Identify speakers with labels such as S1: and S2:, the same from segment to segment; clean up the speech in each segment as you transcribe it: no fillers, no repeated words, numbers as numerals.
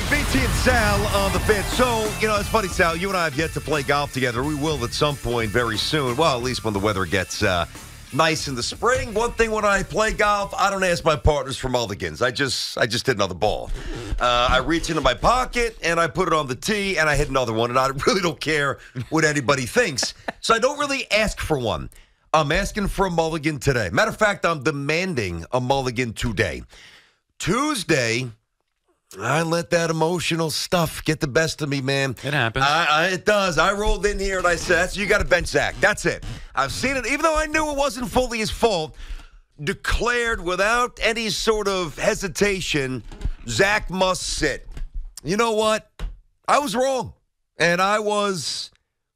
S1: BT and Sal on the Fan. So, it's funny, Sal, you and I have yet to play golf together. We will at some point very soon. Well, at least when the weather gets nice in the spring. One thing when I play golf, I don't ask my partners for mulligans. I just hit another ball. I reach into my pocket, and I put it on the tee, and I hit another one, and I really don't care what anybody thinks. So I don't really ask for one. I'm asking for a mulligan today. Matter of fact, I'm demanding a mulligan today. Tuesday, I let that emotional stuff get the best of me, man.
S2: It happens.
S1: It does. I rolled in here and I said, you got to bench Zach. That's it. I've seen it, even though I knew it wasn't fully his fault, declared without any sort of hesitation, Zach must sit. You know what? I was wrong. And I was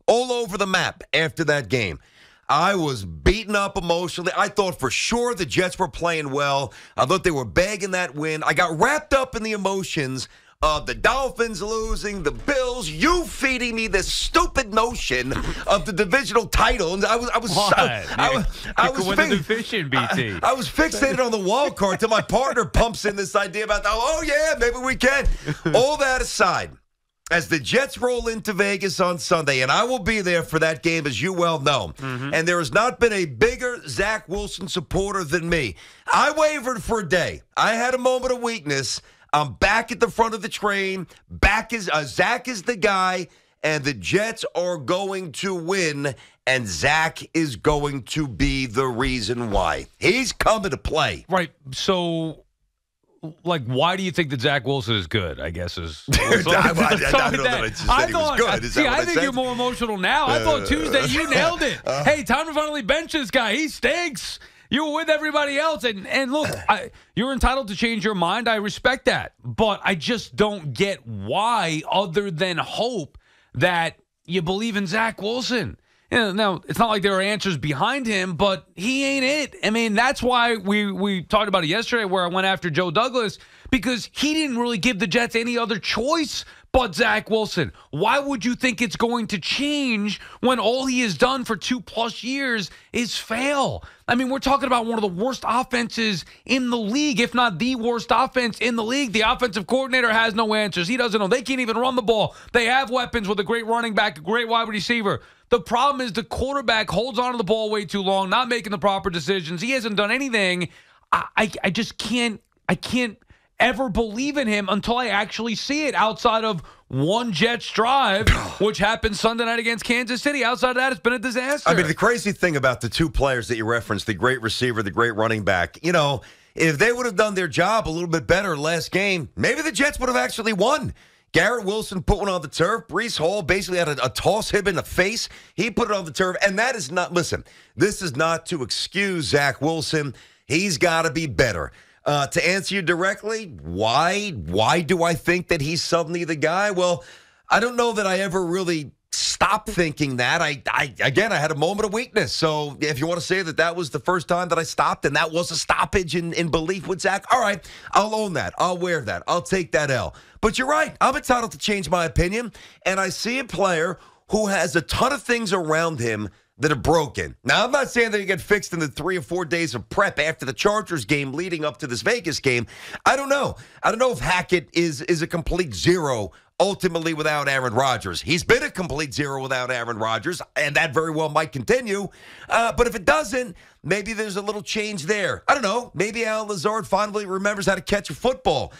S1: all over the map after that game. I was beaten up emotionally. I thought for sure the Jets were playing well. I thought they were bagging that win. I got wrapped up in the emotions of the Dolphins losing, the Bills, you feeding me this stupid notion of the divisional title. And I was fixated on the wild card until my partner pumps in this idea about, oh yeah, maybe we can. All that aside, as the Jets roll into Vegas on Sunday, and I will be there for that game, as you well know, and there has not been a bigger Zach Wilson supporter than me. I wavered for a day. I had a moment of weakness. I'm back at the front of the train. Zach is the guy, and the Jets are going to win, and Zach is going to be the reason why. He's coming to play.
S2: Right, so... why do you think that Zach Wilson is good, I guess is...
S1: I don't know that I just said he was good. Is that what
S2: I think
S1: said?
S2: you're more emotional now. I thought Tuesday you nailed it. Hey, time to finally bench this guy. He stinks. You were with everybody else. And look, you're entitled to change your mind. I respect that. But I just don't get why, other than hope, that you believe in Zach Wilson. Now, it's not like there are answers behind him, but he ain't it. I mean, that's why we talked about it yesterday where I went after Joe Douglas, because he didn't really give the Jets any other choice but Zach Wilson. Why would you think it's going to change when all he has done for 2+ years is fail? I mean, we're talking about one of the worst offenses in the league, if not the worst offense in the league. The offensive coordinator has no answers. He doesn't know. They can't even run the ball. They have weapons with a great running back, a great wide receiver. The problem is the quarterback holds on to the ball way too long, not making the proper decisions. He hasn't done anything. I just can't ever believe in him until I actually see it outside of one Jets drive, which happened Sunday night against Kansas City. Outside of that, it's been a disaster.
S1: I mean, the crazy thing about the two players that you referenced, the great receiver, the great running back, if they would have done their job a little bit better last game, maybe the Jets would have actually won. Garrett Wilson put one on the turf. Breece Hall basically had a toss him in the face. He put it on the turf. And that is not, listen, this is not to excuse Zach Wilson. He's got to be better. To answer you directly, why do I think that he's suddenly the guy? Well, I don't know that I ever really stopped thinking that. I had a moment of weakness. So if you want to say that was the first time that I stopped and that was a stoppage in belief with Zach, all right, I'll own that. I'll wear that. I'll take that L. But you're right. I'm entitled to change my opinion. And I see a player who has a ton of things around him that are broken. Now, I'm not saying that he get fixed in the 3 or 4 days of prep after the Chargers game leading up to this Vegas game. I don't know. I don't know if Hackett is a complete zero ultimately without Aaron Rodgers. He's been a complete zero without Aaron Rodgers, and that very well might continue. But if it doesn't, maybe there's a little change there. I don't know. Maybe Al Lazard finally remembers how to catch a football.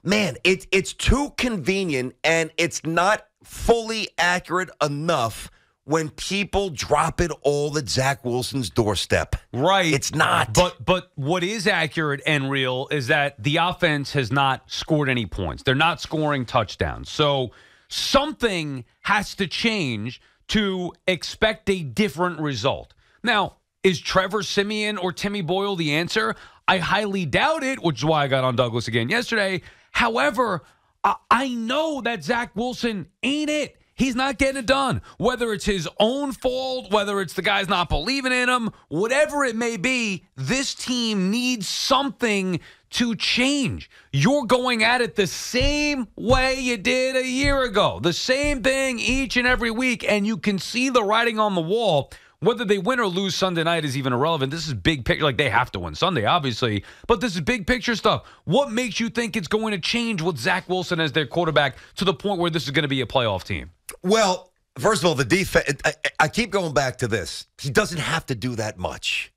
S1: Man, it's too convenient, and it's not fully accurate enough when people drop it all at Zach Wilson's doorstep.
S2: Right.
S1: It's not.
S2: But what is accurate and real is that the offense has not scored any points. They're not scoring touchdowns. So something has to change to expect a different result. Now, is Trevor Siemian or Timmy Boyle the answer? I highly doubt it, which is why I got on Douglas again yesterday. However, I know that Zach Wilson ain't it. He's not getting it done. Whether it's his own fault, whether it's the guys not believing in him, whatever it may be, this team needs something to change. You're going at it the same way you did a year ago. The same thing each and every week, and you can see the writing on the wall. whether they win or lose Sunday night is even irrelevant. This is big picture. Like, they have to win Sunday, obviously, but this is big picture stuff. What makes you think it's going to change with Zach Wilson as their quarterback to the point where this is going to be a playoff team?
S1: Well, first of all, the defense, I keep going back to this. He doesn't have to do that much.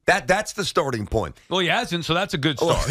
S1: That's the starting point.
S2: Well, he hasn't, so that's a good start.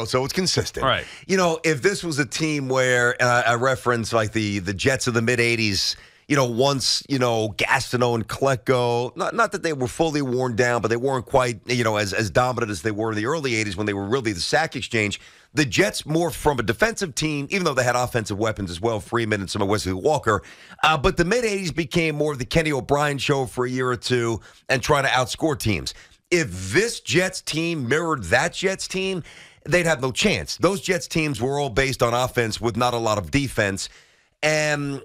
S1: So it's consistent.
S2: Right.
S1: If this was a team where I reference like the Jets of the mid-'80s, once, Gastineau and Klecko, not that they were fully worn down, but they weren't quite, as dominant as they were in the early 80s when they were really the sack exchange. The Jets morphed from a defensive team, even though they had offensive weapons as well, Freeman and some of Wesley Walker. But the mid-'80s became more of the Kenny O'Brien show for a year or two and trying to outscore teams. If this Jets team mirrored that Jets team, they'd have no chance. Those Jets teams were all based on offense with not a lot of defense. And,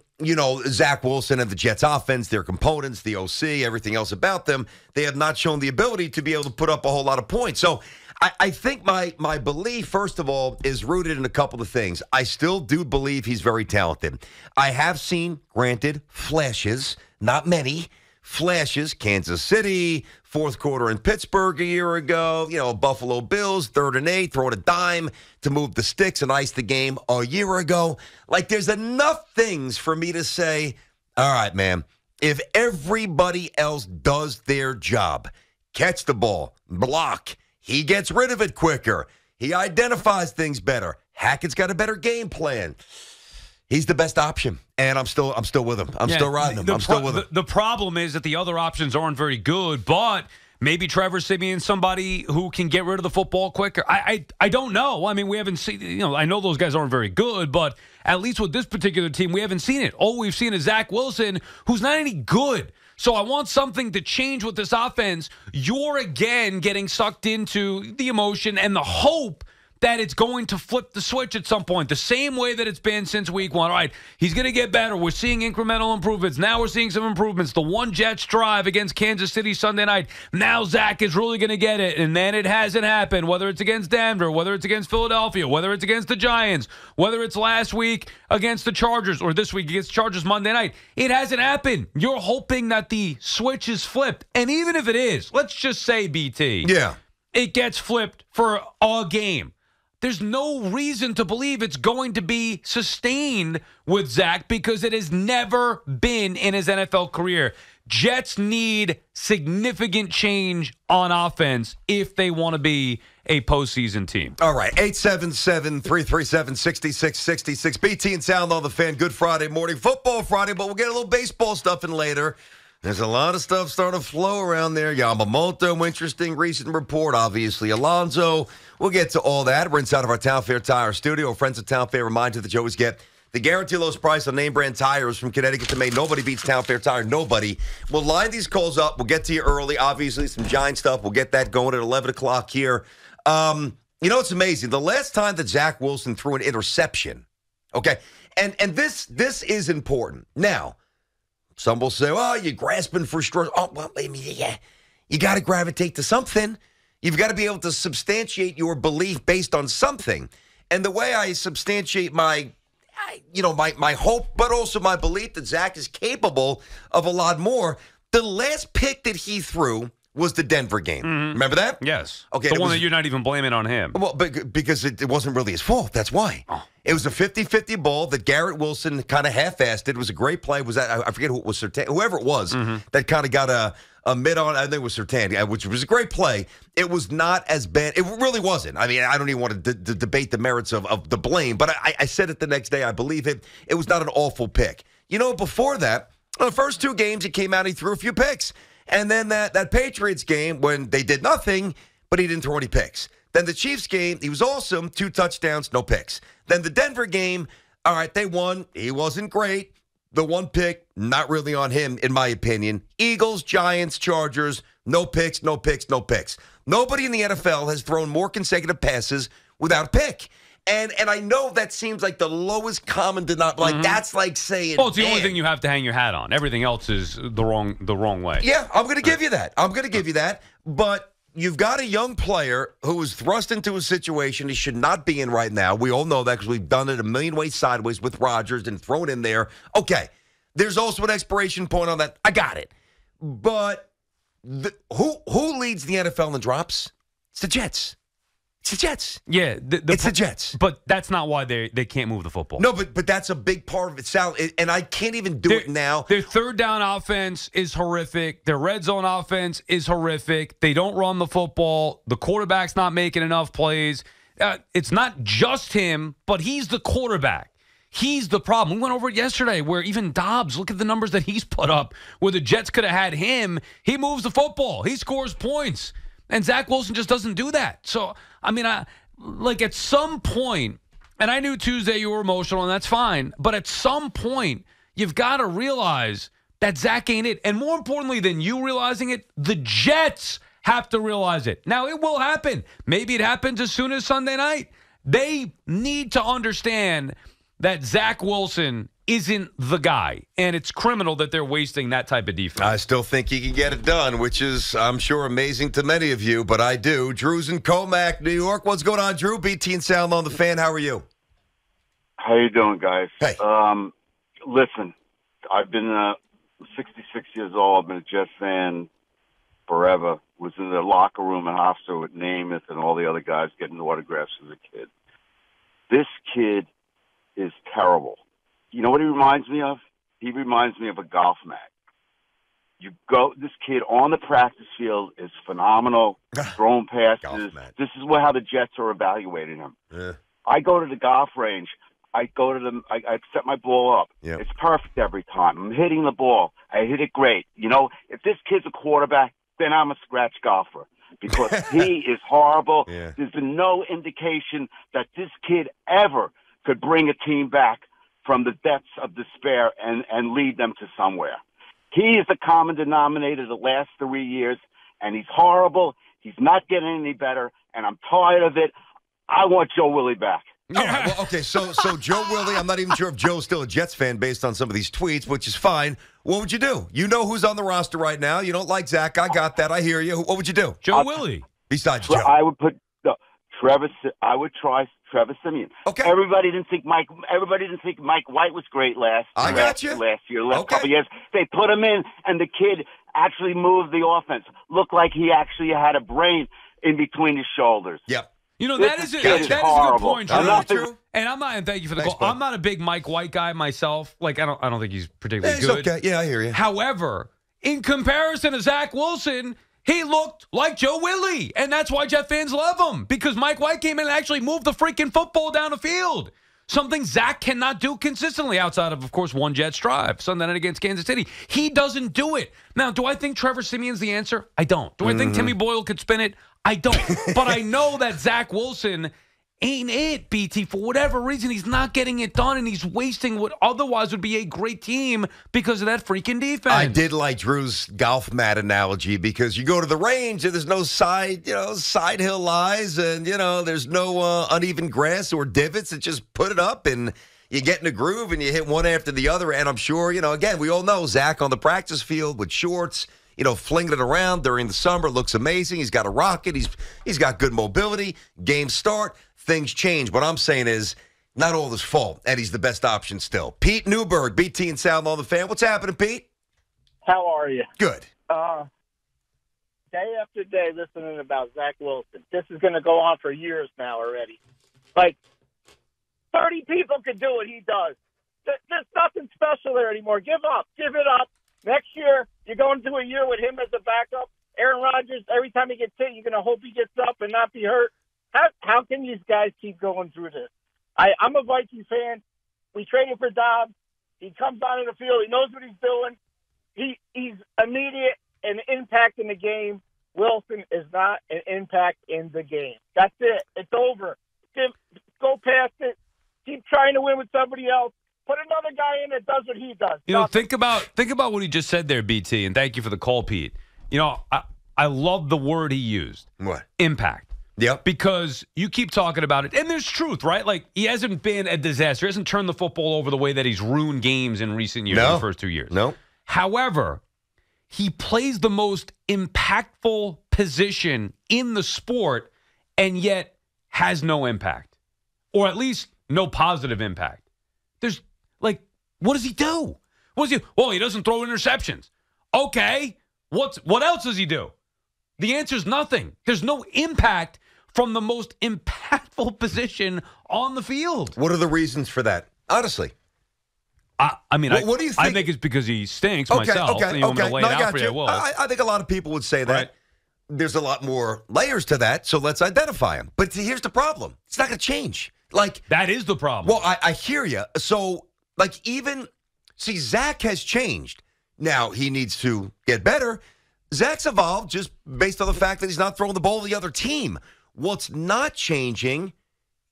S1: Zach Wilson and the Jets offense, their components, the OC, everything else about them, they have not shown the ability to be able to put up a whole lot of points. So I think my belief, first of all, is rooted in a couple of things. I still do believe he's very talented. I have seen, granted, flashes, not many, flashes, Kansas City, fourth quarter in Pittsburgh a year ago, Buffalo Bills, 3rd and 8, throwing a dime to move the sticks and ice the game a year ago. Like, there's enough things for me to say, all right, man, if everybody else does their job, catch the ball, block, he gets rid of it quicker, he identifies things better, Hackett's got a better game plan, he's the best option, and I'm still with him. I'm still riding him. I'm still with him.
S2: The problem is that the other options aren't very good, but maybe Trevor Siemian's somebody who can get rid of the football quicker. I don't know. I mean, we haven't seen, I know those guys aren't very good, but at least with this particular team, we haven't seen it. All we've seen is Zach Wilson, who's not any good. So I want something to change with this offense. You're again getting sucked into the emotion and the hope that it's going to flip the switch at some point, the same way that it's been since week 1. All right, he's going to get better. We're seeing incremental improvements. Now we're seeing some improvements. The one Jets drive against Kansas City Sunday night. Now Zach is really going to get it, and then it hasn't happened, whether it's against Denver, whether it's against Philadelphia, whether it's against the Giants, whether it's last week against the Chargers or this week against the Chargers Monday night. It hasn't happened. You're hoping that the switch is flipped, and even if it is, let's just say, BT, it gets flipped for a game. There's no reason to believe it's going to be sustained with Zach because it has never been in his NFL career. Jets need significant change on offense if they want to be a postseason team.
S1: All right, 877-337-6666. BT and Sound on the Fan. Good Friday morning. Football Friday, but we'll get a little baseball stuff in later. There's a lot of stuff starting to flow around there. Yamamoto, interesting recent report. Obviously, Alonso. We'll get to all that. We're inside of our Town Fair Tire studio. Friends of Town Fair remind you that you always get the guaranteed lowest price on name brand tires from Connecticut to Maine. Nobody beats Town Fair Tire. Nobody. We'll line these calls up. We'll get to you early. Obviously, some Giant stuff. We'll get that going at 11 o'clock here. It's amazing. The last time that Zach Wilson threw an interception, okay, and this is important. Now, some will say, "Oh, you're grasping for straws." Oh, well, I mean, yeah, you got to gravitate to something. You've got to be able to substantiate your belief based on something. And the way I substantiate my hope, but also my belief that Zach is capable of a lot more. The last pick that he threw was the Denver game. Mm-hmm. Remember that?
S2: Yes. Okay. The one that you're not even blaming on him.
S1: Well, because it wasn't really his fault. That's why. Oh. It was a 50-50 ball that Garrett Wilson kind of half-assed. It was a great play. Was that, I forget who it was, Sertan, whoever it was, that kind of got a mid on, I think it was Sertan, which was a great play. It was not as bad. It really wasn't. I mean, I don't even want to debate the merits of the blame, but I said it the next day. I believe it. It was not an awful pick. Before that, the first two games he came out, he threw a few picks. And then that Patriots game when they did nothing, but he didn't throw any picks. Then the Chiefs game, he was awesome, 2 touchdowns, no picks. Then the Denver game, all right, they won. He wasn't great. The one pick, not really on him, in my opinion. Eagles, Giants, Chargers, no picks, no picks, no picks. Nobody in the NFL has thrown more consecutive passes without a pick. And I know that seems like the lowest common denominator. Like, that's like saying,
S2: well, it's the only thing you have to hang your hat on. Everything else is the wrong way.
S1: Yeah, I'm going to give you that. But you've got a young player who was thrust into a situation he should not be in right now. We all know that because we've done it a million ways sideways with Rodgers and thrown in there. Okay, there's also an expiration point on that. I got it. But Who leads the NFL in drops? It's the Jets. It's the Jets.
S2: Yeah,
S1: it's the Jets.
S2: But that's not why they can't move the football.
S1: No, but that's a big part of it. And I can't even do it now.
S2: Their third down offense is horrific. Their red zone offense is horrific. They don't run the football. The quarterback's not making enough plays. It's not just him, but he's the quarterback. He's the problem. We went over it yesterday where even Dobbs, look at the numbers that he's put up, where the Jets could have had him. He moves the football. He scores points. And Zach Wilson just doesn't do that. So, I mean, at some point, and I knew Tuesday you were emotional, and that's fine, but at some point, you've got to realize that Zach ain't it. And more importantly than you realizing it, the Jets have to realize it. Now, it will happen. Maybe it happens as soon as Sunday night. They need to understand that Zach Wilson isn't the guy, and it's criminal that they're wasting that type of defense.
S1: I still think he can get it done, which is, I'm sure, amazing to many of you, but I do. Drew's in Comac, New York. What's going on, Drew? BT and Sound on the Fan. How are you?
S3: How you doing, guys?
S1: Hey.
S3: Listen, I've been 66 years old. I've been a Jets fan forever. Was in the locker room in Hofstra with Namath and all the other guys getting autographs as a kid. This kid is terrible. You know what he reminds me of? He reminds me of a golf mat. This kid on the practice field is phenomenal, throwing passes. This is how the Jets are evaluating him.
S1: Yeah.
S3: I go to the golf range. I set my ball up.
S1: Yep.
S3: It's perfect every time. I'm hitting the ball. I hit it great. You know, if this kid's a quarterback, then I'm a scratch golfer because he is horrible.
S1: Yeah.
S3: There's been no indication that this kid ever could bring a team back from the depths of despair and lead them to somewhere. He is the common denominator the last 3 years, and he's horrible. He's not getting any better, and I'm tired of it. I want Joe Willie back.
S1: All right, well, okay, so Joe Willie, I'm not even sure if Joe's still a Jets fan based on some of these tweets, which is fine. What would you do? You know who's on the roster right now. You don't like Zach. I got that. I hear you. What would you do?
S2: Joe Willie.
S1: Besides Joe.
S3: I would put I would try Trevor Siemian.
S1: Okay.
S3: Everybody didn't think Mike White was great last year, couple years. They put him in, and the kid actually moved the offense. Looked like he actually had a brain in between his shoulders.
S1: Yep.
S2: You know, that is a good point, Drew. And and thank you for the call. I'm not a big Mike White guy myself. Like, I don't think he's particularly good.
S1: Okay. Yeah, I hear you.
S2: However, in comparison to Zach Wilson, he looked like Joe Willie, and that's why Jet fans love him, because Mike White came in and actually moved the freaking football down the field, something Zach cannot do consistently outside of course, one Jets drive, Sunday night against Kansas City. He doesn't do it. Now, do I think Trevor Siemian's the answer? I don't. Do I think Timmy Boyle could spin it? I don't. But I know that Zach Wilson ain't it, BT. For whatever reason, he's not getting it done, and he's wasting what otherwise would be a great team because of that freaking defense.
S1: I did like Drew's golf mat analogy because you go to the range and there's no side hill lies, and there's no uneven grass or divots. It's just put it up and you get in a groove and you hit one after the other. And I'm sure, again, we all know Zach on the practice field with shorts, flinging it around during the summer, looks amazing. He's got a rocket. He's got good mobility. Games start. Things change. What I'm saying is not all his fault, and he's the best option still. Pete Newberg, BT and Sound on the Fan. What's happening, Pete?
S4: How are you?
S1: Good.
S4: Day after day listening about Zach Wilson. This is going to go on for years now already. Like, 30 people could do what he does. There's nothing special there anymore. Give up. Give it up. Next year, you're going to a year with him as a backup. Aaron Rodgers, every time he gets hit, you're going to hope he gets up and not be hurt. How can these guys keep going through this? I'm a Vikings fan. We traded for Dobbs. He comes onto the field. He knows what he's doing. He's immediate and impact in the game. Wilson is not an impact in the game. That's it. It's over. Go past it. Keep trying to win with somebody else. Put another guy in that does what he does.
S2: Think about what he just said there, BT, and thank you for the call, Pete. I love the word he used.
S1: What?
S2: Impact.
S1: Yep.
S2: Because you keep talking about it, and there's truth, right? Like, he hasn't been a disaster. He hasn't turned the football over the way that he's ruined games in recent years, in the first 2 years.
S1: No.
S2: However, he plays the most impactful position in the sport and yet has no impact, or at least no positive impact. There's, what does he do? Well, he doesn't throw interceptions. Okay. What else does he do? The answer is nothing. There's no impact from the most impactful position on the field.
S1: What are the reasons for that? Honestly.
S2: I mean,
S1: what do you think?
S2: I think it's because he stinks myself.
S1: Okay.
S2: You want me to lay it out for you? I will.
S1: I think a lot of people would say that.
S2: Right.
S1: There's a lot more layers to that, so let's identify them. But see, here's the problem. It's not going to change. Like,
S2: that is the problem.
S1: Well, I hear you. So, like, Zach has changed. Now, he needs to get better. Zach's evolved just based on the fact that he's not throwing the ball to the other team. What's not changing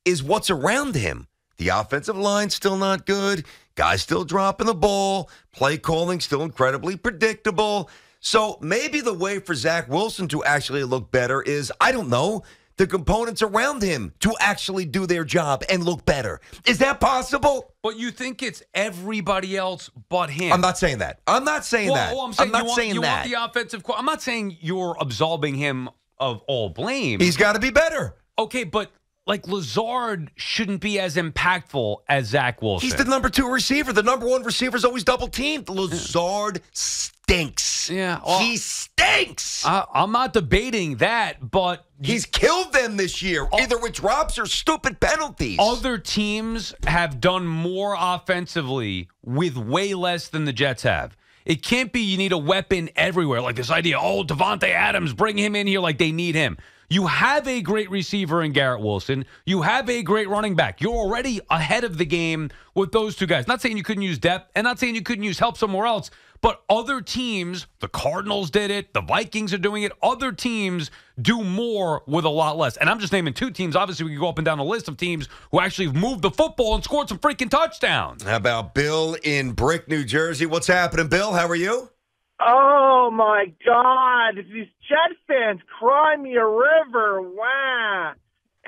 S1: is what's around him. The offensive line's still not good. Guys still dropping the ball. Play calling still incredibly predictable. So maybe the way for Zach Wilson to actually look better is, I don't know, the components around him to actually do their job and look better. Is that possible?
S2: But you think it's everybody else but him.
S1: I'm not saying that. I'm not saying that.
S2: Well, I'm saying
S1: I'm not saying
S2: you
S1: that.
S2: want the offensive I'm not saying you're absolving him of all blame.
S1: He's got to be better.
S2: Okay, but like Lazard shouldn't be as impactful as Zach Wilson.
S1: He's the number 2 receiver. The number 1 receiver is always double teamed. Lazard stinks.
S2: Yeah, well,
S1: he stinks.
S2: I'm not debating that, but
S1: he's killed them this year, either with drops or stupid penalties.
S2: Other teams have done more offensively with way less than the Jets have. It can't be you need a weapon everywhere, like this idea, Devontae Adams, bring him in here like they need him. You have a great receiver in Garrett Wilson. You have a great running back. You're already ahead of the game with those two guys. Not saying you couldn't use depth and not saying you couldn't use help somewhere else, but other teams, the Cardinals did it, the Vikings are doing it, other teams do more with a lot less. And I'm just naming 2 teams. Obviously, we can go up and down a list of teams who actually have moved the football and scored some freaking touchdowns.
S1: How about Bill in Brick, New Jersey? What's happening, Bill? How are you?
S4: Oh, my God. These Jet fans cry me a river. Wow.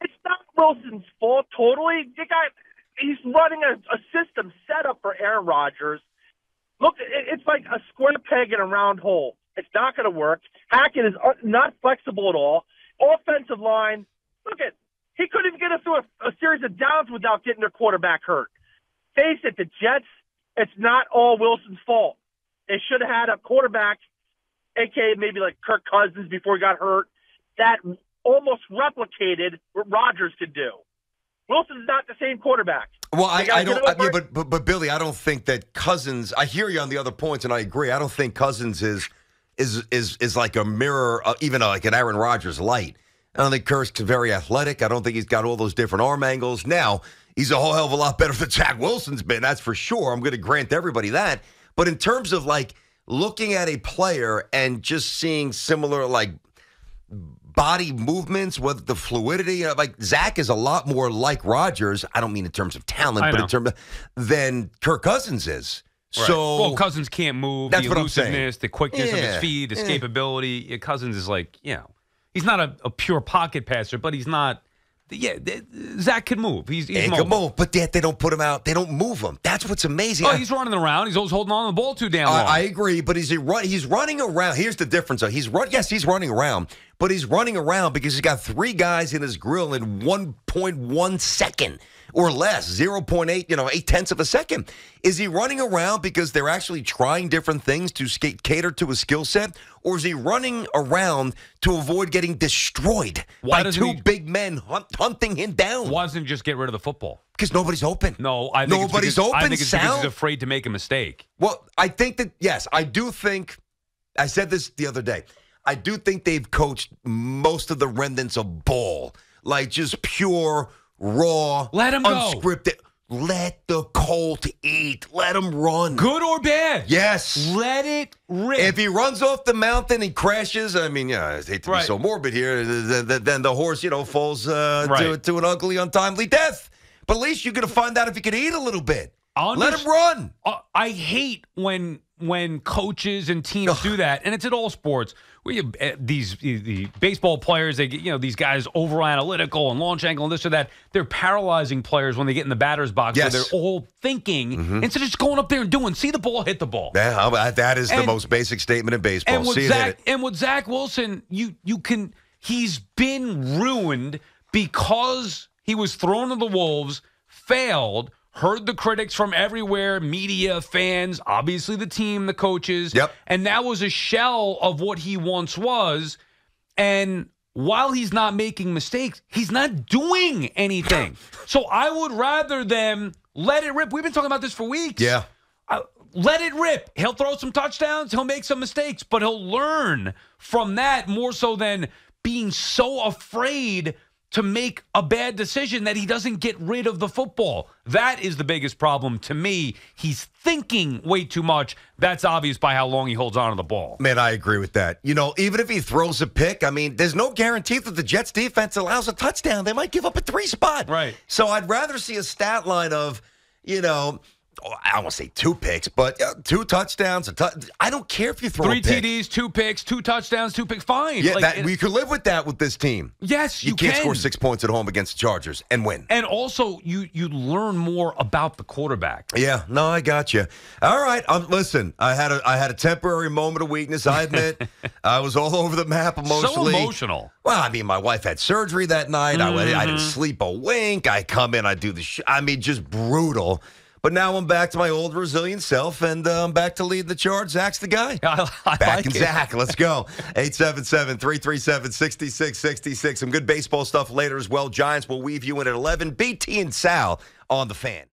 S4: It's not Wilson's fault totally. He's running a system set up for Aaron Rodgers. Look, it's like a square peg in a round hole. It's not going to work. Hackett is not flexible at all. Offensive line, he couldn't even get us through a series of downs without getting their quarterback hurt. Face it, the Jets, it's not all Wilson's fault. They should have had a quarterback, a.k.a. maybe like Kirk Cousins before he got hurt, that almost replicated what Rodgers could do. Wilson's not the same quarterback.
S1: Well, I don't. But Billy, I don't think that Cousins. I hear you on the other points, and I agree. I don't think Cousins is like a mirror, even like an Aaron Rodgers light. I don't think Kirk's very athletic. I don't think he's got all those different arm angles. Now he's a whole hell of a lot better than Zach Wilson's been. That's for sure. I'm going to grant everybody that. But in terms of like looking at a player and just seeing similar like body movements, with the fluidity, like Zach is a lot more like Rodgers. I don't mean in terms of talent, but in terms of than Kirk Cousins is. Right. So
S2: Cousins can't move.
S1: That's
S2: the
S1: what I'm saying.
S2: Elusiveness, the quickness of his feet, the escapability. Cousins is like, he's not a pure pocket passer, but he's not. Zach can move. He's
S1: he
S2: mobile.
S1: can move, but yet they don't put him out. They don't move him. That's what's amazing.
S2: Oh, he's running around. He's always holding on to the ball too damn long.
S1: I agree, but he's running around. Here's the difference, though. He's running around, but he's running around because he's got 3 guys in his grill in 1.1 second or less, 0.8, 0.8 of a second. Is he running around because they're actually trying different things to cater to his skill set, or is he running around to avoid getting destroyed by 2 big men hunting him down?
S2: Why doesn't he just get rid of the football?
S1: Because nobody's open.
S2: No, I think
S1: nobody's open.
S2: I think it's because he's afraid to make a mistake.
S1: Well, I think that, yes, I do think, I said this the other day, I do think they've coached most of the remnants of ball, like just pure, raw,
S2: let him
S1: unscripted.
S2: Go.
S1: Let the Colt eat. Let him run.
S2: Good or bad?
S1: Yes.
S2: Let it rip.
S1: If he runs off the mountain and crashes, I mean, I hate to be so morbid here, then the horse, falls to an ugly, untimely death. But at least you're going to find out if he can eat a little bit. Let him run.
S2: I hate when coaches and teams do that, and it's in all sports. The baseball players, they get, these guys over analytical and launch angle and this or that. They're paralyzing players when they get in the batter's box.
S1: Yes.
S2: Where they're all thinking instead of just going up there and doing. See the ball, hit the ball.
S1: Yeah, that is the most basic statement in baseball.
S2: And with Zach Wilson, he's been ruined because he was thrown to the wolves, failed, heard the critics from everywhere, media, fans, obviously the team, the coaches.
S1: Yep.
S2: And that was a shell of what he once was. And while he's not making mistakes, he's not doing anything. So I would rather them let it rip. We've been talking about this for weeks.
S1: Yeah.
S2: Let it rip. He'll throw some touchdowns. He'll make some mistakes, but he'll learn from that more so than being so afraid to make a bad decision that he doesn't get rid of the football. That is the biggest problem to me. He's thinking way too much. That's obvious by how long he holds on to the ball.
S1: Man, I agree with that. You know, even if he throws a pick, I mean, there's no guarantee that the Jets defense allows a touchdown. They might give up a 3 spot.
S2: Right.
S1: So I'd rather see a stat line of, I don't want to say 2 picks, but 2 touchdowns. I don't care if you throw
S2: 3
S1: a pick.
S2: TDs, 2 picks, 2 touchdowns, 2 picks. Fine.
S1: Yeah, we could live with that with this team.
S2: Yes,
S1: you can't score 6 points at home against the Chargers and win.
S2: And also, you learn more about the quarterback.
S1: Yeah, no, I got you. All right, listen, I had a temporary moment of weakness. I admit, I was all over the map emotionally.
S2: So emotional.
S1: Well, I mean, my wife had surgery that night. I didn't sleep a wink. I come in, I do the just brutal. But now I'm back to my old resilient self, and I'm back to lead the charge. Zach's the guy.
S2: I
S1: back
S2: like
S1: in
S2: it.
S1: Zach. Let's go. 877-337-6666. Some good baseball stuff later as well. Giants will weave you in at 11. BT and Sal on the Fan.